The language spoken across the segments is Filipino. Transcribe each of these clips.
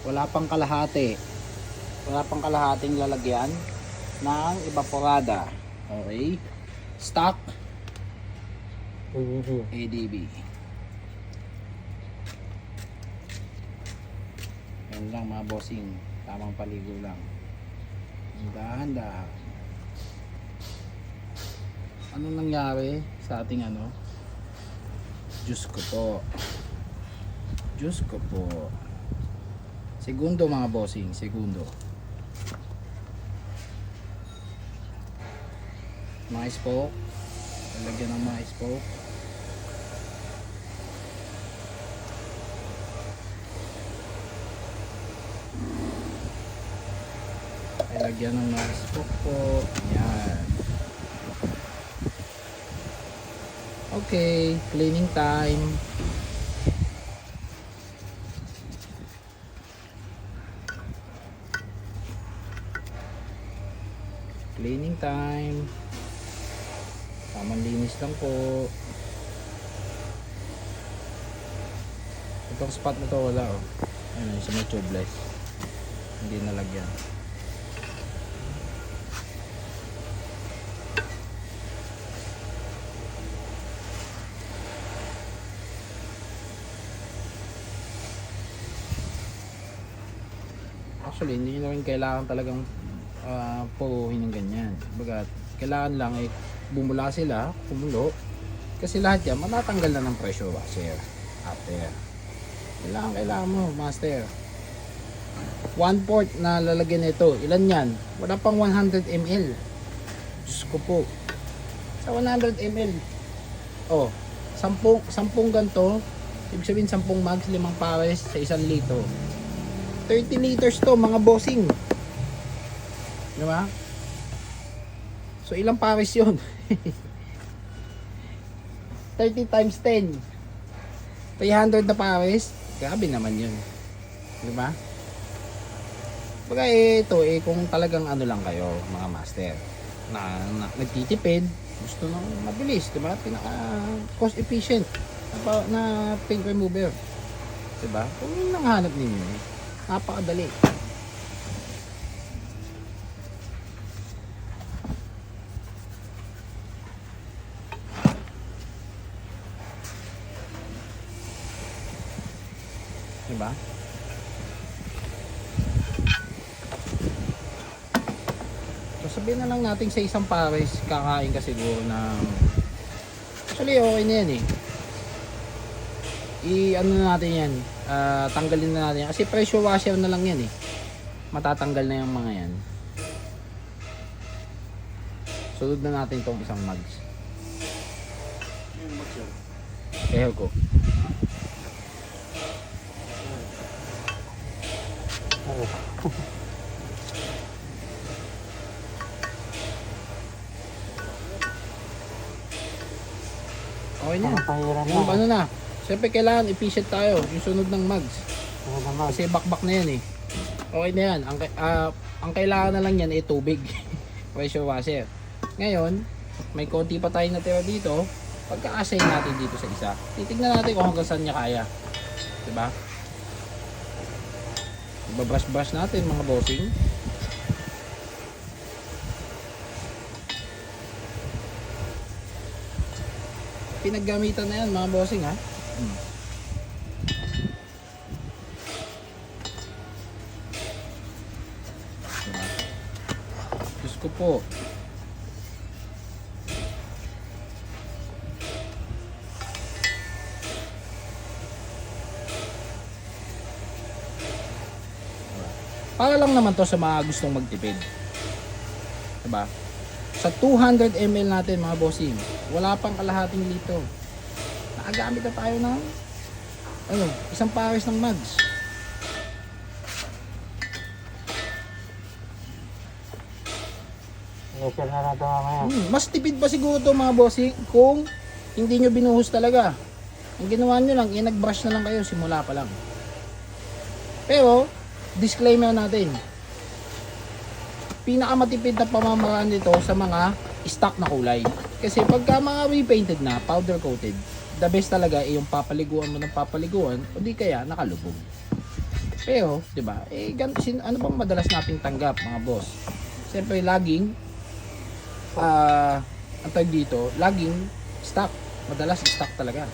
Wala pang kalahati. Wala pang kalahating lalagyan ng evaporada. Okay. Stock ADB. Yan lang mga bossing. Tamang paligo lang. Dahan-dahan. Ano nangyari sa ating ano? Diyos ko po. Diyos ko po. Segundo mga bossing. Segundo. Mga spoke. Lalagyan ng mga spoke. Lagyan ng mga spoke po. Yan. Okay, cleaning time. Cleaning time. Tamang linis lang po. Itong spot na to wala oh. Ayun, sa may tubeless. Hindi nalagyan. Actually, hindi nyo rin kailangan talagang puruhin ng ganyan. Bagat, kailangan lang ay bumula sila, kumulo. Kasi lahat yan, matatanggal na ng pressure washer after. Kailangan mo, master. 1/4 na lalagyan nito. Ilan yan? Wala pang 100 ml. Diyos ko po. Sa 100 ml. Oh, 10 ganito. Ibig sabihin 10 mags, 5 pares sa 1 litro. 30 liters to mga bossing. Diba? So ilang pares yun? 30 times 10. 300 na pares. Grabe naman yun. Diba? Baga ito kung talagang ano lang kayo mga master na nagtitipid, gusto nang mabilis, diba? Pinaka cost efficient na paint remover. Diba? Kung yun ang hanap ninyo, napakadali. Diba? So sabihin na lang natin sa isang pares kakain ka siguro ng actually okay na yan ano na natin yan, tanggalin na natin yan. Kasi pressure washer na lang yan matatanggal na yung mga yan. Sunod na natin itong isang mags. Eho ko. Okay na. Yung ano na. Siyempre kailangan efficient tayo. Yung sunod ng mags. Kasi bakbak na yan Okay na yan. Ang kailangan na lang yan tubig. Pressure washer. Ngayon, may konti pa tayo natira dito. Pagka-assign natin dito sa isa. Titignan natin kung hanggang saan niya kaya. Diba? Ibabrush-brush natin mga bossing. Pinaggamitan na yan mga bossing ha. Diyos ko po. Para lang naman to sa mga gustong magtipid. Diba? Sa 200 ml natin mga bossing, wala pang kalahating litro. Nakagamit na tayo ng isang pares ng mags. Mas tipid pa siguro to mga bossing kung hindi nyo binuhos talaga. Ang ginawa nyo lang, nag-brush na lang kayo simula pa lang. Pero disclaimer natin, pinakamatipid na pamamaraan nito sa mga stock na kulay. Kasi pagka mga repainted na, powder coated, the best talaga yung papaliguan mo ng papaliguan o di kaya nakalubog. Pero, 'di ba? Ano bang madalas nating tanggap, mga boss? Siyempre, laging ang tawag dito, laging stock. Madalas stock talaga.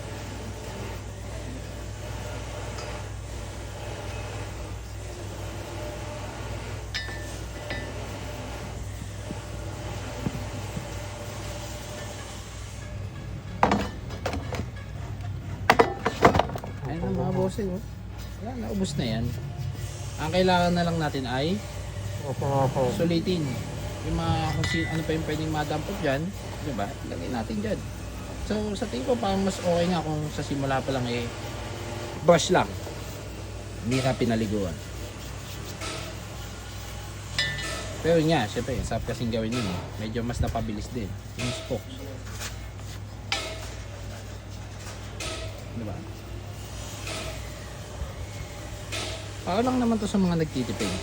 Ayun ang mga bossing, oh. Wala, naubos na yan. Ang kailangan na lang natin ay sulitin. Yung mga kung ano pa yung pwedeng madampot dyan, di ba? Lagay natin dyan. So, sa tingin ko parang mas okay nga kung sa simula pa lang brush lang. Hindi na pinaliguan. Pero yun nga, syempre, sarap kasing gawin yun. Medyo mas napabilis din. Yung spokes. Di ba? Para lang naman to sa mga nagtitipid.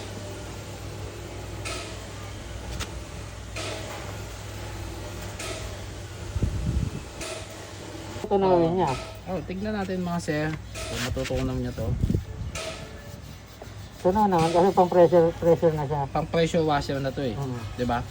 Ito na gawin niya. Tignan natin mga sir. Kung matutunan niya to. Ito na naman kasi pang pressure na siya. Pang pressure washer na to eh. 'Di ba?